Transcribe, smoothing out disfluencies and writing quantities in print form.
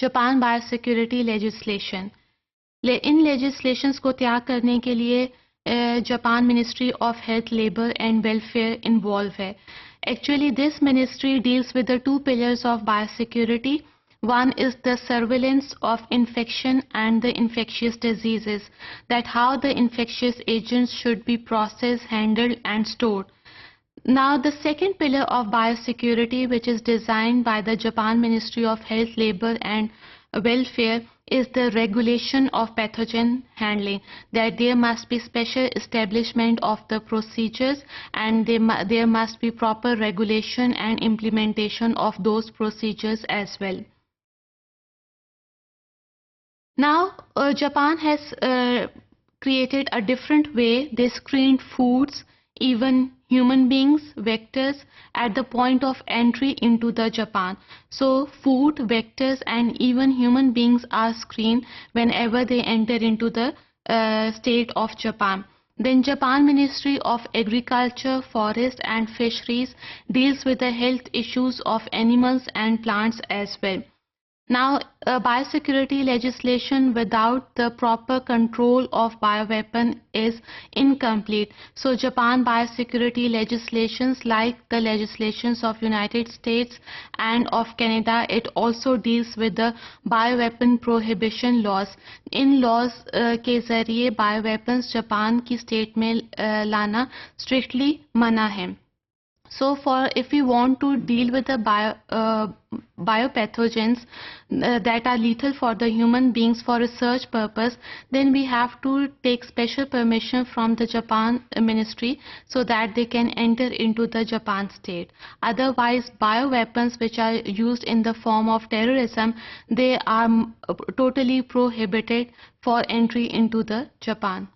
Japan biosecurity legislation. इन legislations को तैयार करने के लिए Japan Ministry of Health, Labour and Welfare involve है। Actually, this ministry deals with the two pillars of biosecurity. One is the surveillance of infection and the infectious diseases, that how the infectious agents should be processed, handled and stored. Now, the second pillar of biosecurity, which is designed by the Japan Ministry of Health, Labour and Welfare, is the regulation of pathogen handling, that there must be special establishment of the procedures and there must be proper regulation and implementation of those procedures as well. Now, Japan has created a different way. They screened foods, even human beings, vectors at the point of entry into the Japan. So food, vectors and even human beings are screened whenever they enter into the state of Japan. Then Japan Ministry of Agriculture, Forest and Fisheries deals with the health issues of animals and plants as well. Now, biosecurity legislation without the proper control of bioweapon is incomplete. So, Japan biosecurity legislations, like the legislations of United States and of Canada, it also deals with the bioweapon prohibition laws. In laws के जरिए bioweapons Japan की state में लाना strictly मना है. So if we want to deal with the biopathogens that are lethal for the human beings for research purpose, then we have to take special permission from the Japan ministry so that they can enter into the Japan state. Otherwise, bioweapons which are used in the form of terrorism, they are totally prohibited for entry into the Japan.